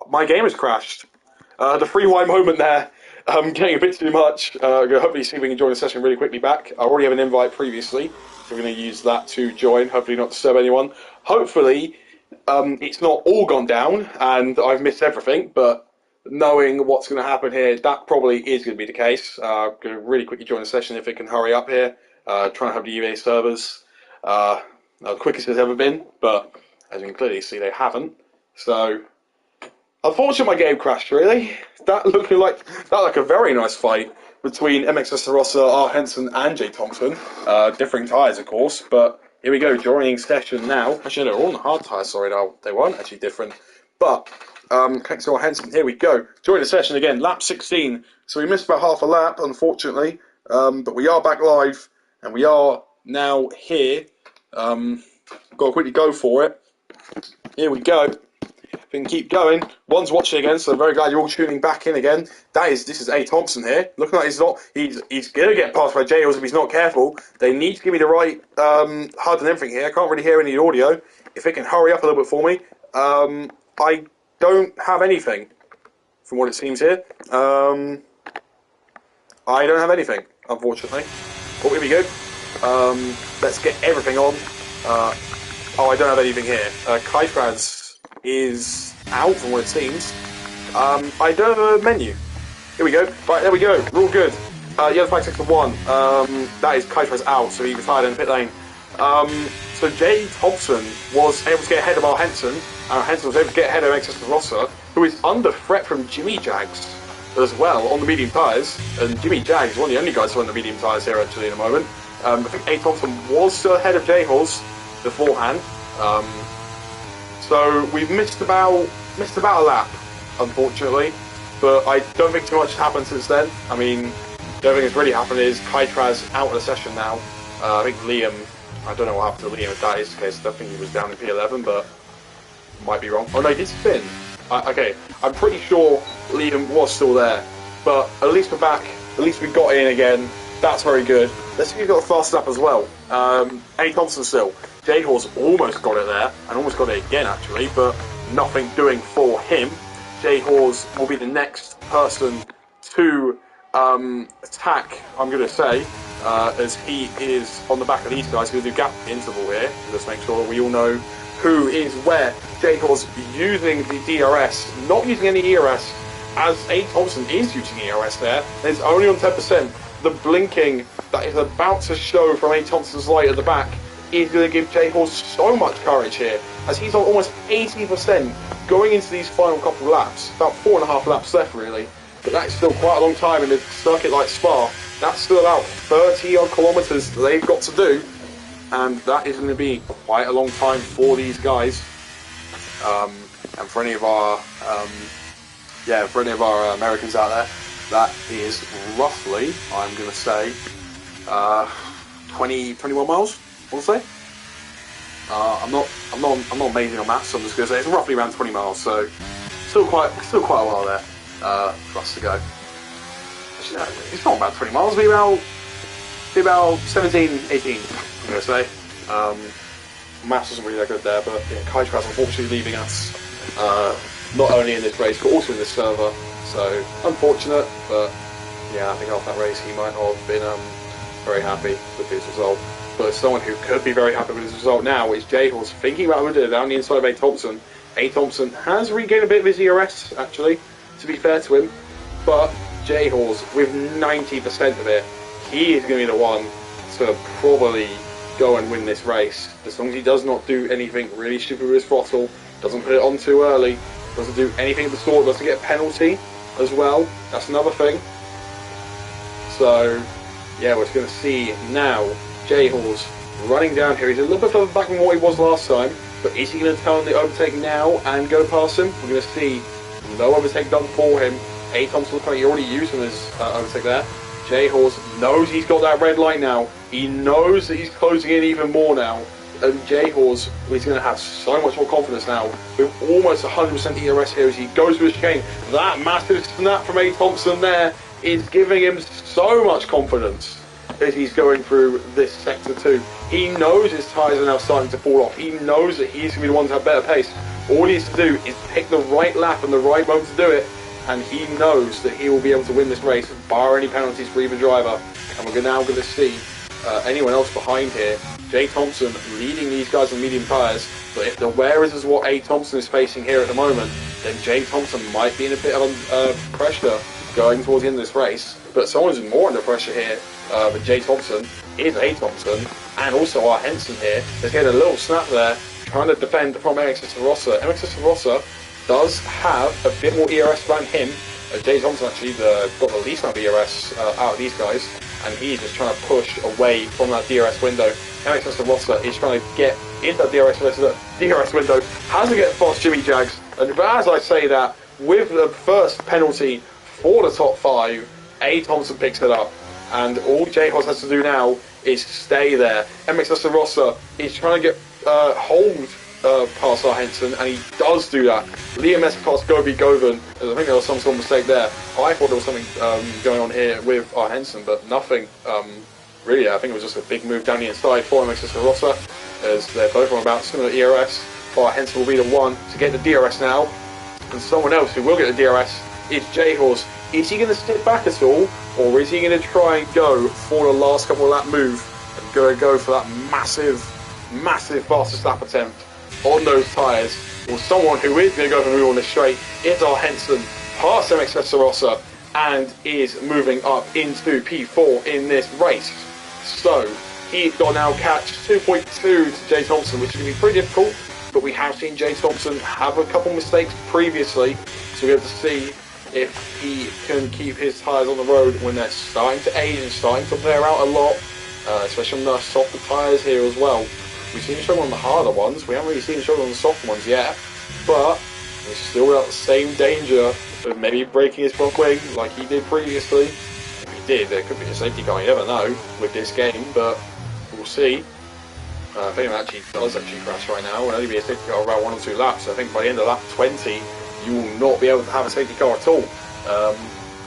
My game has crashed. The free wine moment there, getting a bit too much. Hopefully see if we can join the session really quickly back. I already have an invite previously, so we're going to use that to join, hopefully not disturb anyone. Hopefully it's not all gone down and I've missed everything, but knowing what's going to happen here, that probably is going to be the case. I'm going to really quickly join the session if it can hurry up here. Trying to have the UA servers the quickest it's ever been, but as you can clearly see, they haven't. So, unfortunately, my game crashed. Really, that looked like a very nice fight between MXS Rossa, R. Henson, and J. Thompson. Differing tyres, of course, but here we go. Joining session now. Actually, no, they're all on the hard tyres. Sorry, no, they weren't actually different. But thanks to R. Henson. Here we go. Joining the session again. Lap 16. So we missed about half a lap, unfortunately, but we are back live, and we are now here. Got to quickly go for it. Here we go. If we can keep going. One's watching again, so I'm very glad you're all tuning back in again. This is A. Thompson here. Looking like he's gonna get passed by Jails if he's not careful. They need to give me the right HUD and everything here. I can't really hear any audio. If it can hurry up a little bit for me. I don't have anything, from what it seems here. I don't have anything, unfortunately. Oh, here we go. Let's get everything on. I don't have anything here. Kaifraz is out from what it seems. I don't have a menu. Here we go. Right, there we go. We're all good. Yellow flag sector 1. That is Kaifraz out, so he retired in the pit lane. So J. Thompson was able to get ahead of R. Henson. Henson was able to get ahead of MXS Rossa, who is under threat from Jimmy Jags as well on the medium tyres. And Jimmy Jags is one of the only guys who are on the medium tyres here actually in a moment. I think A. Thompson was still ahead of J. Horse beforehand. So we've missed about a lap, unfortunately. But I don't think too much has happened since then. I mean, the only thing that's really happened is Kaitraz out of the session now. I think Liam, I don't know what happened to Liam if that is the case. I think he was down in P11, but might be wrong. Oh no, he did spin. Okay, I'm pretty sure Liam was still there. But at least we're back. At least we got in again. That's very good. Let's see if we've got a fast lap as well. A. Thompson still. J. Horse almost got it there, and almost got it again actually, but nothing doing for him. J. Horse will be the next person to attack, I'm going to say, as he is on the back of these guys. We're going to do gap interval here. Let's make sure we all know who is where. J. Horse using the DRS, not using any ERS, as A. Thompson is using ERS there. And it's only on 10%. The blinking that is about to show from A. Thompson's light at the back is going to give J. Horse so much courage here, as he's on almost 80% going into these final couple of laps. About 4.5 laps left, really. But that's still quite a long time in a circuit like Spa. That's still about 30 odd kilometres they've got to do, and that is going to be quite a long time for these guys. And for any of our, Americans out there, that is roughly, I'm going to say, 21 miles. We'll say. I'm not amazing on maths, so I'm just going to say it's roughly around 20 miles. So still quite a while there for us to go. Actually, no, it's not about 20 miles. It'll be about 17, 18. I'm going to say. Maths isn't really that good there, but yeah, Kaitraz unfortunately leaving us. Not only in this race, but also in this server. So unfortunate, but yeah, I think after that race he might not have been very happy with his result. But someone who could be very happy with his result now is J. Horse, thinking about it down the inside of A. Thompson. A. Thompson has regained a bit of his ERS, actually, to be fair to him. But J. Horse, with 90% of it, he is going to be the one to probably go and win this race. As long as he does not do anything really stupid with his throttle, doesn't put it on too early, doesn't do anything of the sort, doesn't get a penalty as well. That's another thing. So, yeah, we're going to see now J. Horse running down here. He's a little bit further back than what he was last time, but is he going to turn the overtake now and go past him? We're going to see. No overtake done for him. A. Thompson looks like he already used his overtake there. J. Horse knows he's got that red light now. He knows that he's closing in even more now. And J. Horse is going to have so much more confidence now with almost 100% ERS here as he goes through his chicane. That massive snap from A. Thompson there is giving him so much confidence as he's going through this sector 2. He knows his tyres are now starting to fall off. He knows that he's going to be the one to have better pace. All he needs to do is pick the right lap and the right moment to do it, and he knows that he will be able to win this race, bar any penalties for either driver. And we're now going to see anyone else behind here. Jay Thompson leading these guys on medium tyres, but if the wear is what A. Thompson is facing here at the moment, then Jay Thompson might be in a bit of pressure going towards the end of this race. But someone who's more under pressure here than Jay Thompson is A. Thompson, and also our Henson here. There's getting a little snap there, trying to defend from MXS Rossa. MXS Rossa does have a bit more ERS than him. Jay Thompson actually got the least amount of ERS out of these guys, and he's just trying to push away from that DRS window. MXS Rossa is trying to get into that DRS window, has to get past Jimmy Jags, and as I say that, with the first penalty for the top 5, A. Thompson picks it up, and all J-Hos has to do now is stay there. MXS Rossa is trying to get hold past our Henson, and he does do that. Liam S past Gobi Govan. I think there was some sort of mistake there. I thought there was something going on here with our Henson, but nothing really. I think it was just a big move down the inside for MXS Rossa, as they're both on about similar ERS. Our Henson will be the one to get the DRS now, and someone else who will get the DRS is J-Horse. Is he going to sit back at all, or is he going to try and go for the last couple of lap move and go for that massive fastest lap attempt on those tyres? Well, someone who is going to go for the move on this straight is our Henson, past MXS Rossa, and is moving up into P4 in this race. So he's got to now catch 2.2 to Jay Thompson, which is going to be pretty difficult, but we have seen Jay Thompson have a couple mistakes previously, so we're able to see if he can keep his tyres on the road when they're starting to age and starting to wear out a lot, especially on the softer tyres here as well. We've seen him struggle on the harder ones, we haven't really seen him struggle on the soft ones yet, but he's still without the same danger of maybe breaking his front wing like he did previously. If he did, there could be a safety car, you never know with this game, but we'll see. If anyone actually does crash right now, it'll only be a safety car around 1 or 2 laps. I think by the end of lap 20, you will not be able to have a safety car at all. I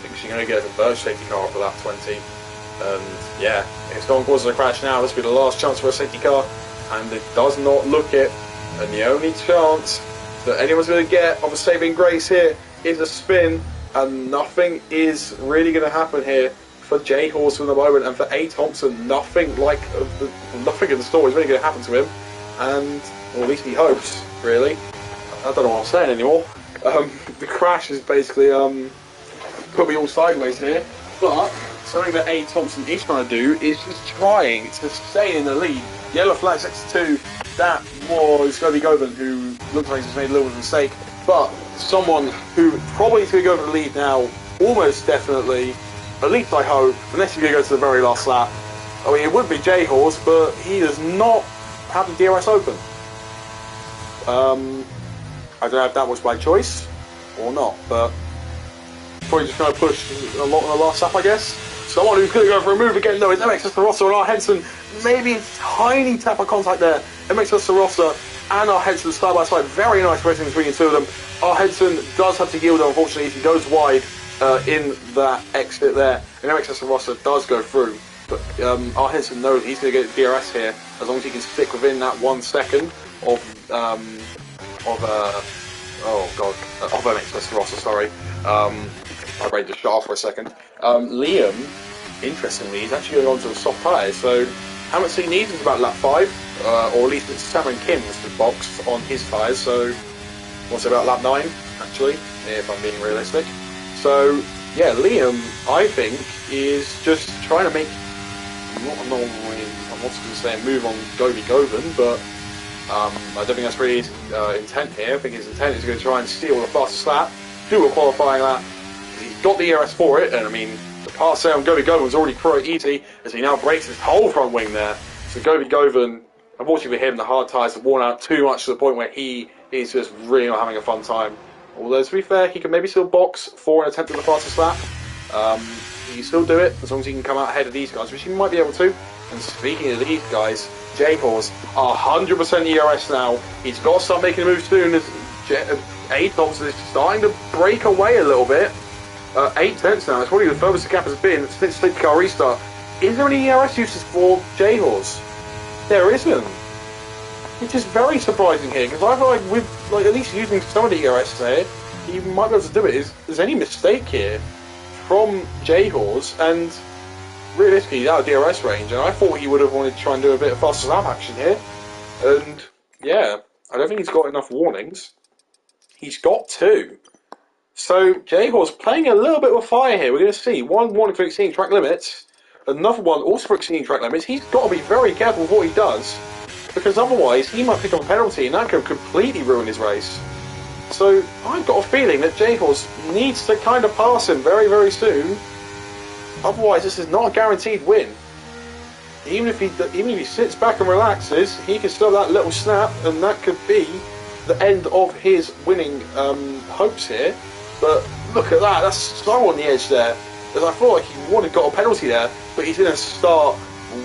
think she's going to get a converged safety car after lap 20. And yeah, if someone causes a crash now, this will be the last chance for a safety car, and it does not look it. And the only chance that anyone's going to get of a saving grace here is a spin, and nothing is really going to happen here for Jay Horse for the moment, and for A. Thompson, nothing in the story is really going to happen to him, and or at least he hopes, really. I don't know what I'm saying anymore. The crash is basically put me all sideways here, but something that A. Thompson is trying to do is just trying to stay in the lead. Yellow flag 6-2, that was Gobi Govan, who looks like he's made a little mistake, but someone who probably is going to go for the lead now, almost definitely, at least I hope, unless he's going to go to the very last lap. I mean, it would be J-Horse, but he does not have the DRS open. I don't know if that was by choice or not, but probably just going to push a lot on the last lap, I guess. Someone who could go for a move again, though, is MXS Rossa and our Henson. Maybe a tiny tap of contact there. MXS Rossa and our Henson side by side. Very nice racing between the two of them. Our Henson does have to yield, unfortunately, if he goes wide in that exit there. And MXS Rossa does go through. But our Henson knows he's going to get DRS here, as long as he can stick within that 1 second of MXS Rossa, sorry. My brain just shut off for a second. Liam, interestingly, he's actually going on to the soft tyres, so haven't seen these since about lap 5, or at least it's Cameron Kim's the box on his tyres, so what's it, about lap 9, actually, if I'm being realistic. So, yeah, Liam, I think, is just trying to make, I'm not going to say a move on Gobi Govan, but I don't think that's really his intent here. I think his intent is going to try and steal the fastest lap, do a qualifying lap. He's got the ERS for it, and I mean, the pass there on Gobi Govan was already pretty easy, as he now breaks his whole front wing there. So Gobi Govan, unfortunately for him, the hard tyres have worn out too much to the point where he is just really not having a fun time. Although, to be fair, he can maybe still box for an attempt at the fastest lap. He can still do it, as long as he can come out ahead of these guys, which he might be able to. And speaking of these guys, J-Horse, 100% ERS now. He's got to start making a move soon, as A. Thompson is starting to break away a little bit. 8 tenths now, it's probably the furthest the gap has been since safety car restart. Is there any ERS uses for J-Horse? There isn't. which is very surprising here, because I feel like with at least using some of the ERS here, he might be able to do it. Is there's any mistake here from J-Horse, and realistically he's out of DRS range, and I thought he would have wanted to try and do a bit of faster lap action here, and yeah, I don't think he's got enough warnings. He's got two. So J-Horse playing a little bit with fire here. We're going to see one warning for exceeding track limits, another one also for exceeding track limits. He's got to be very careful with what he does, because otherwise he might pick up a penalty and that could completely ruin his race. So I've got a feeling that J-Horse needs to kind of pass him very, very soon. Otherwise, this is not a guaranteed win. Even if he sits back and relaxes, he can still have that little snap, and that could be the end of his winning hopes here. But look at that, that's so on the edge there. As I feel like he would have got a penalty there, but he's going to start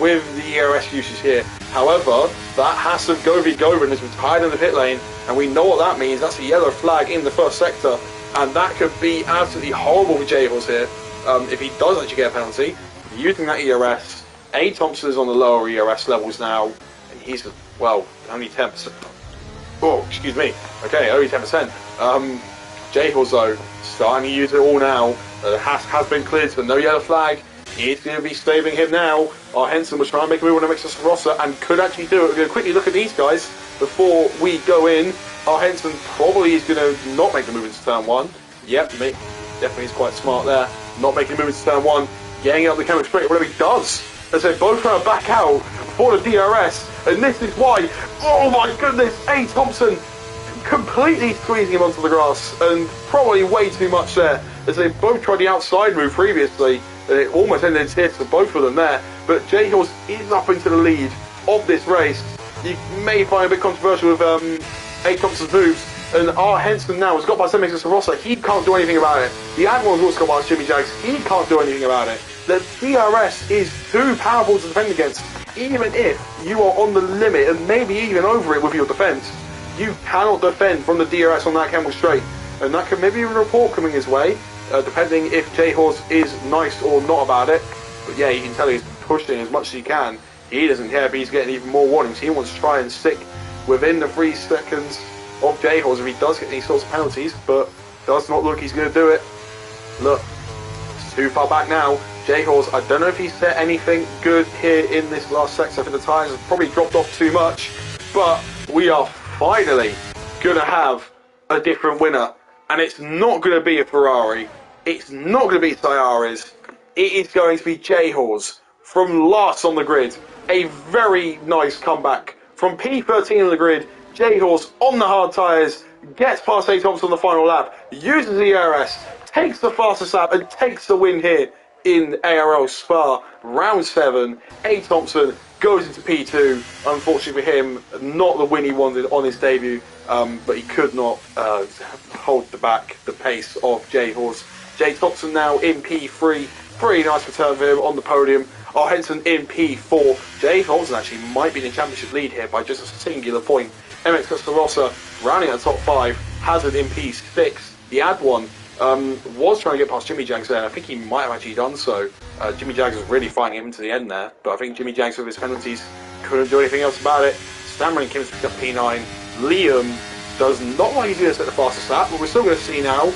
with the ERS usage here. However, that has to go has retired in the pit lane, and we know what that means. That's a yellow flag in the first sector, and that could be absolutely horrible for J-Horse here if he does actually get a penalty. Using that ERS, A. Thompson is on the lower ERS levels now, and he's, well, only 10%. Oh, excuse me. Okay, only 10%. J-Horse though, starting to use it all now. Has been cleared, so no yellow flag. He's going to be staving him now. Henson was trying to make a move on Mixus Rossa and could actually do it. We're going to quickly look at these guys before we go in. Henson probably is going to not make the move into turn one. Yep, definitely is quite smart there. Not making the move into turn one, getting up the camera straight, whatever he does. As they both trying to back out for the DRS, and this is why, oh my goodness, A. Thompson completely squeezing him onto the grass, and probably way too much there, as they both tried the outside move previously, and it almost ended in tears for both of them there. But J-Horse is up into the lead of this race. You may find it a bit controversial with A. Thompson's moves, and Henson now has got by some Mixus Rossa. He can't do anything about it. The Admiral's also got by Jimmy Jags. He can't do anything about it. The DRS is too powerful to defend against. Even if you are on the limit and maybe even over it with your defence, you cannot defend from the DRS on that Campbell Straight. And that could maybe be a report coming his way, depending if J-Horse is nice or not about it. But yeah, you can tell he's pushing as much as he can. He doesn't care if he's getting even more warnings. He wants to try and stick within the 3 seconds of J-Horse if he does get these sorts of penalties, but does not look he's going to do it. Look, it's too far back now. J-Horse, I don't know if he's set anything good here in this last sector. I think the tyres have probably dropped off too much, but we are finally going to have a different winner, and it's not going to be a Ferrari. It's not going to be Sayara's. It is going to be J-Horse from last on the grid. A very nice comeback from P13 on the grid. J-Horse on the hard tyres, gets past A. Thompson on the final lap, uses the ERS, takes the fastest lap and takes the win here in ARL Spa. Round 7, A. Thompson goes into P2. Unfortunately for him, not the win he wanted on his debut, but he could not hold the pace of J-Horse. J. Thompson now in P3. Pretty nice return for him on the podium. Henson in P4. J. Thompson actually might be in the championship lead here by just a singular point. MX Rossa rounding out top 5, Hazard in P6. The ad one was trying to get past Jimmy Jags there, and I think he might have actually done so. Jimmy Jags was really fighting him to the end there, but I think Jimmy Jags with his penalties couldn't do anything else about it. Stammer and Kim's picked up P9. Liam does not like he's going to set the fastest lap, but we're still going to see now.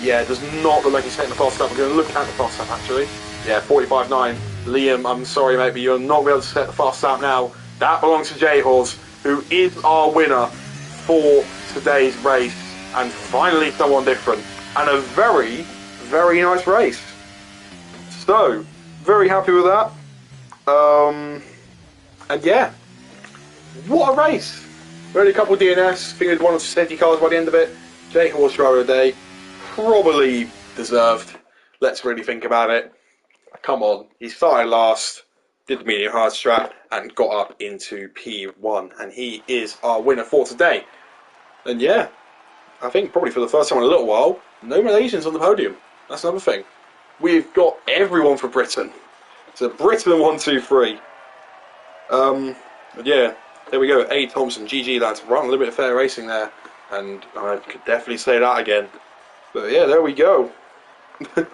Yeah, does not look like he's setting the fastest lap. We're going to look at the fastest lap actually. Yeah, 45.9. Liam, I'm sorry mate, but you're not going to be able to set the fastest lap now. That belongs to J-Horse, who is our winner for today's race, and finally someone different, and a very, very nice race. So, very happy with that. And yeah, what a race. We had a couple of DNS, figured one or two safety cars by the end of it. J-Horse driver of the day, probably deserved. Let's really think about it. Come on, he started last, did the medium hard strap, and got up into P1, and he is our winner for today. And yeah, I think probably for the first time in a little while, no Malaysians on the podium. That's another thing. We've got everyone for Britain. So Britain 1, 2, 3. But yeah, there we go. A. Thompson, GG lads, run a little bit of fair racing there, and I could definitely say that again. But yeah, there we go.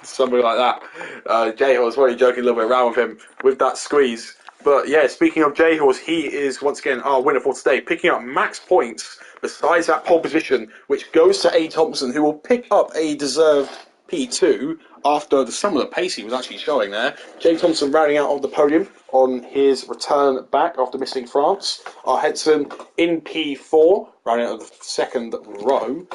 Something like that. J-Horse was really joking a little bit around with him with that squeeze. But yeah, speaking of J Horse, he is once again our winner for today, picking up max points besides that pole position, which goes to A. Thompson, who will pick up a deserved P2 after the sum of the pace he was actually showing there. James Thompson rounding out on the podium on his return back after missing France. Our Hedson in P4, rounding out the second row.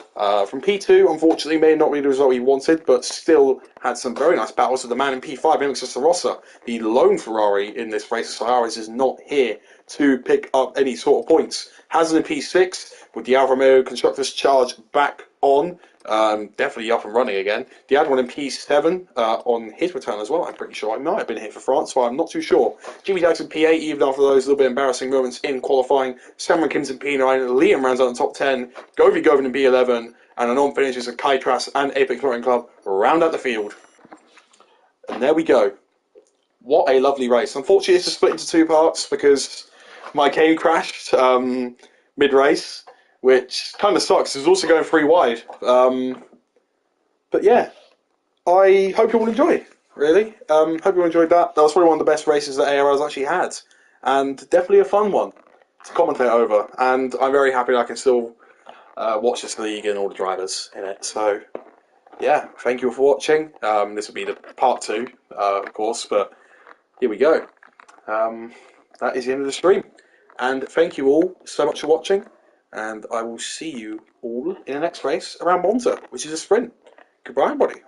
From P2, unfortunately, may not be the result he wanted, but still had some very nice battles with the man in P5, Alex Rossa, the lone Ferrari in this race. Solaris is not here to pick up any sort of points. Hazard in P6 with the Alfa Romeo Constructors Charge back on. Definitely up and running again. The other one in P7 on his return as well. I'm pretty sure I might have been here for France, so I'm not too sure. Jimmy Jackson P8, even after those little bit embarrassing moments in qualifying. Cameron Kims in P9. Liam rounds out in the top 10. Govy Govin in P11. And a non-finishes of Kytras and Apex Motoring Club round out the field. And there we go. What a lovely race. Unfortunately, it's split into two parts because my game crashed mid-race, which kind of sucks. It was also going 3 wide. But yeah, I hope you all enjoy, really. Hope you all enjoyed that. That was probably one of the best races that ARL's actually had. And definitely a fun one to commentate over. And I'm very happy that I can still watch this league and all the drivers in it. So yeah, thank you all for watching. This will be the part 2, of course, but here we go. That is the end of the stream. And thank you all so much for watching. And I will see you all in the next race around Monza, which is a sprint. Goodbye, everybody.